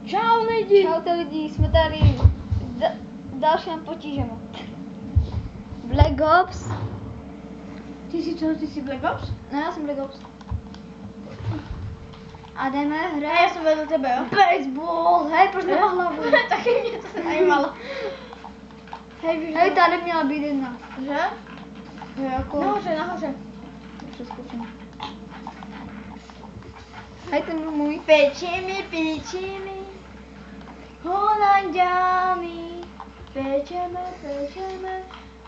Čau lidi. Čaute lidi, jsme tady dalším potížem. Black Ops. Ty jsi Black Ops? No, já jsem Black Ops. A jdeme Ne, hrát já jsem vedle tebe, jo? baseball. Hej, proč nemá hlavu? Taky mě to se zajímalo. Hej, víš, Hej, tady měla být jedna. že? Jo, jako... Nahoře. Přeskočím. Hej, ten byl můj. Pečeme, Holanďány. Pečeme,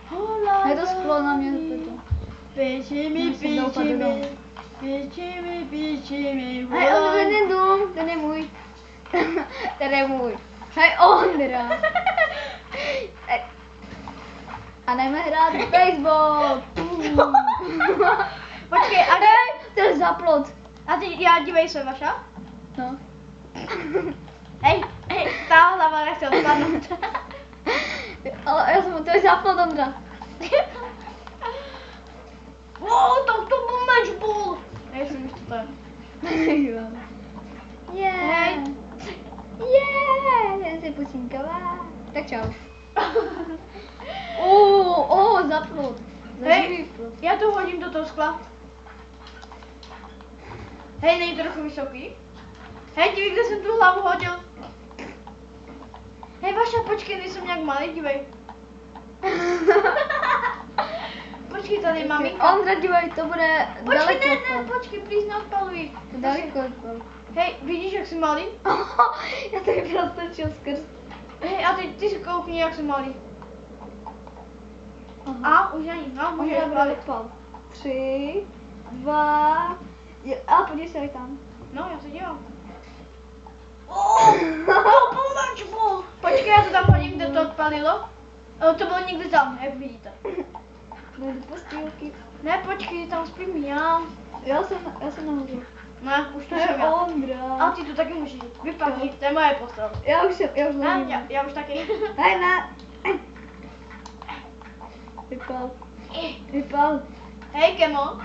Holanďány. Hej, to sklo na mě toto. Pečeme, Musím doupat do domu. Pečeme, Hej, on ten dům, ten je můj. Ten je můj. Hej, Ondra. Hej. A jdeme hrát baseball. Počkej, a Hej, to je zaplot. a ty, já dívej se, Vaša. No. Hej, ta hlava nechce odpadnout. Ale já jsem, to je zaplot, Ondra. Wow, tak to byl matchball. Nejsem víš, co to je. Hej. Jsem si pusinková. Tak čau. Zaplot. Hej, já to hodím do toho skla. Hej, není to trochu vysoký? Hej, dívej, kde jsem tu hlavu hodil. Hej, Vaša, počkej, nejsem nějak malý, dívej. Počkej, tady maminka. Ondra, dívej, to bude Počkej, daleko. ne, počkej, please, neodpaluj. Daleko. Hej, vidíš, jak jsem malý? Já tady prostočil skrz. Hej, a ty si koukni, jak jsem malý. Aha. A, už není, no, můžeš Ondra bude odpalit. odpal. 3, 2, a podívej se tam. No, já se dívám. To byl matchball. Počkej, já to tam hodím, kde to odpalilo. To bylo někde tam, jak vidíte. Jdu do postýlky. Ne, počkej, tam spím já. Já jsem nahoře. Ne, už to To jsem je já. Ondra. A ty to taky můžeš. Vypadni, to je moje postel. Já už Ne, nevím. já už taky. Hej, ne. Vypal. Hej, Kemo.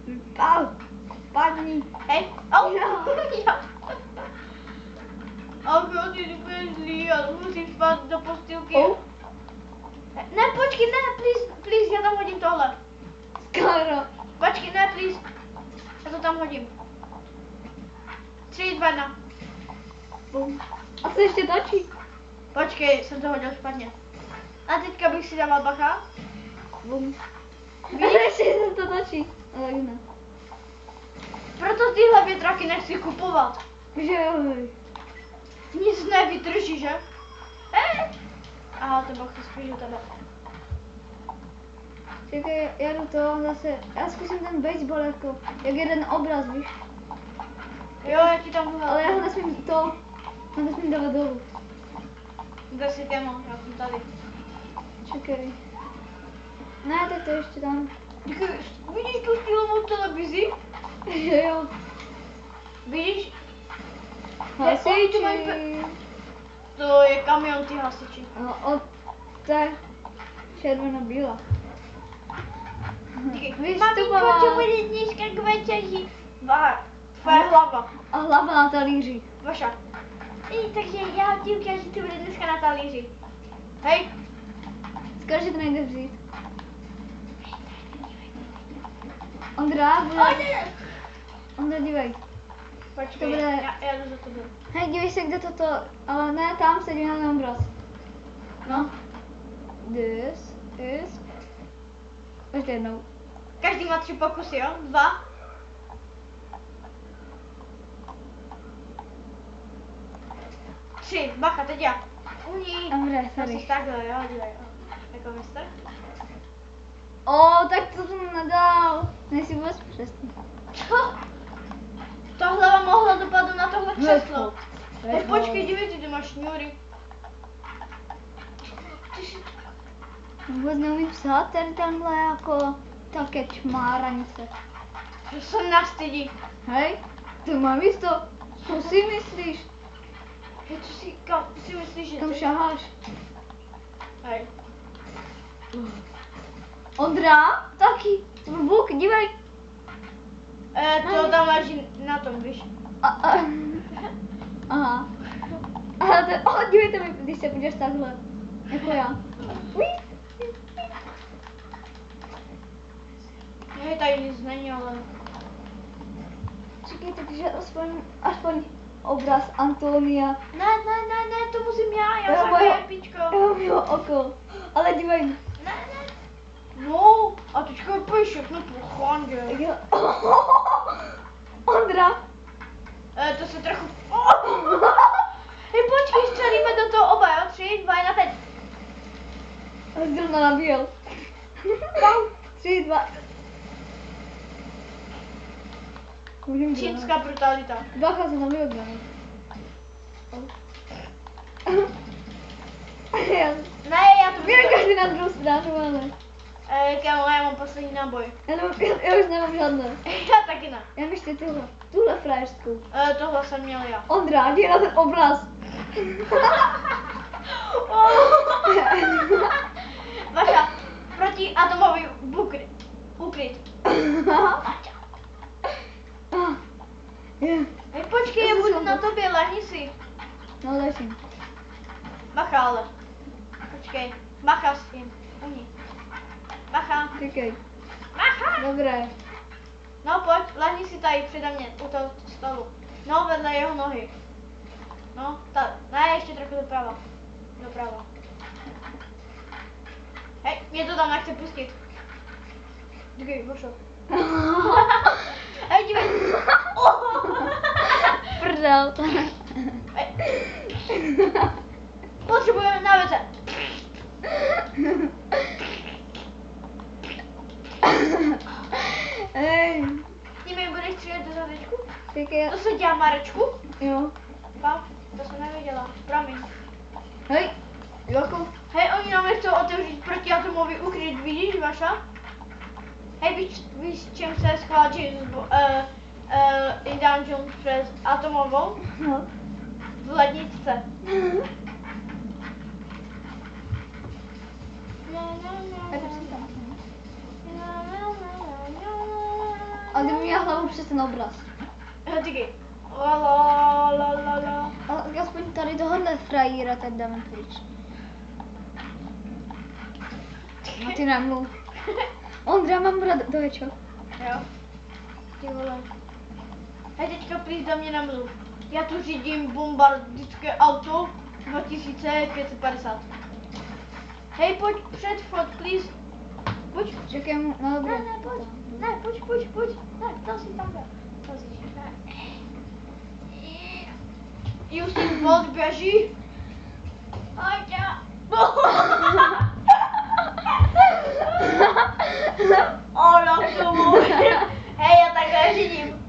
Vypal. Padni. Hej. Au. Jo. A ty jsi úplně zlý, já musím spát do postýlky. Oh. Ne, počkej, ne, please, já tam hodím tohle. Skoro. Počkej, ne, please. Já to tam hodím. 3, 2, 1. Bum. A co ještě točí? Počkej, jsem to hodil špatně. A teďka bych si dával bacha. Bum. Víš? A ještě se to točí. Ale ne. Proto tyhle větraky nechci kupovat. Že jo, hej. Nic nevydrží, že? Aha, to bach se spíš u tebe. Čekaj, já jdu to zase. Já zkusím ten baseball jako, jak jeden obraz, víš? Jo, já ti tam budu. Ale já ho nesmím dávat dolů. Kde jsi, Kemo? Já jsem tady. Čekaj. Ne, tak to ještě tam. Vidíš tu stylovou televizi? Že jo. Vidíš? Hasiči. To je kamion, ty hasiči. No, to je červeno-bílá. Maminko, co bude dneska k večeři? Tvoje hlava. A hlava na talíři. Vaša. Takže já ti ukážu, co bude dneska na talíři. Hej. Skoro, že to nejde vzít. Ondra, bude... Ondra, dívej. Počkej, To bude- já jdu za tebe. Hej, dívej se, kde toto... Ale ne, tam sedí na ten obraz. No. This is... Ještě jednou. Každý má 3 pokusy, jo? 2. Tři, bacha, teď já. Uní. Ondra, To sorry. jsi takhle, jo, dívej. Jako mistr. Tak to jsem nedal. Nejsi vůbec přesný. Tohle vám mohlo dopadnout na tohle křeslo. Red Hej, hole. počkej, dívej, ty máš šňůry. Vůbec neumím psát tady tenhle jako také čmáranice. To se nastydí. Hej, to má místo. Co si myslíš? Hej, kam si myslíš, že Kam ty? šaháš? Hej. Ondra? Taky. Bůh, dívej. To tam leží na tom, víš. A, Dívejte mi, když se budeš takhle. Jako já. Hej, tady nic není, ale... Čekejte, že aspoň obraz Antonia. Ne, to musím já Jo, jsem moje- píčko. Jo, mimo oko. Ale dívej. Ne. No, a teďka pojď všechno po chandě. Jo. Ondra. To se trochu... Hej, počkej, střelíme do toho oba, jo? 3, 2, 1, teď. Zrovna nabíjel. 3, 2. Můžeme Čínská brutalita. Bacha, jsem nabíjel granát. Ne, já to Vím, každý na druhou stranu, ale... Kámo, já mám poslední náboj. Já už nemám žádné. Já taky ne. Já mám ještě tuhle frajerskou. Tohle jsem měl já. Ondra, jdi na ten obraz. Vaša, protiatomový ukryt. Hej, počkej, já budu na tobě, lehni si. No, ležím. Bacha, ale. Počkej, bacha s tím. Uni. Bacha. Čekej. Bacha. Dobré. No pojď, lehni si tady přede mě, u toho stolu. No, vedle jeho nohy. No, ne, ještě trochu doprava. Doprava. Hej, mě to tam nechce pustit. Díky, pošel. Hej, dívej. Prdel. Hej. Potřebujeme na vece. Hej. Ty mi budeš střílet do zadečku? Čekej. To se dělá Marečku? Jo. Pa, to jsem nevěděla. Promiň. Hej. Jako. Hej, oni nám chcou otevřít protiatomový ukryt, vidíš, Vaša? Hej, víš, čím se schoval Indiana Jones přes atomovou? No. V ledničce. A kdyby měla hlavu přes ten obraz. Díky. La la la la la. Ale aspoň tady tohohle frajíra teď dáme pryč. No ty nemluv. Ondra, mám brát doječo. Jo. Ty vole. Hej, teďka please do mě nemluv. Já tu řídím bombardické auto 2550. Hej, pojď před vchod, please. Pojď. Čekaj, no dobré. Ne, pojď. Ne, pojď. Ne, to si tam jde. To si ne. Usain Bolt běží. Pojď. Ono k tomu. Hej, já takhle řídím.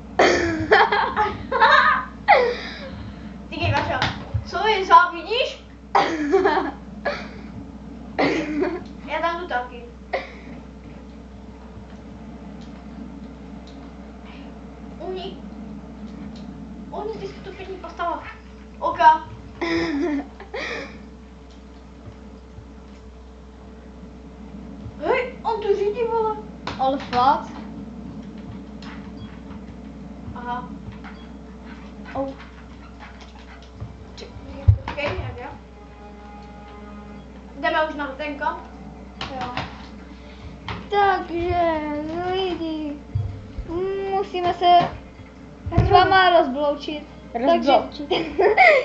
Díky, Vaša. Co je závidíš? Já tam jdu taky. Oni ty stupidní postava. Oka. Hej, on tu řídí, vole. Ale fakt? Aha. Oh. Počkej, jak já? Jdeme už na hotenko? Jo. Takže lidi, musíme se s váma rozbloučit. Takže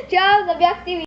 čau, Zabiják TV.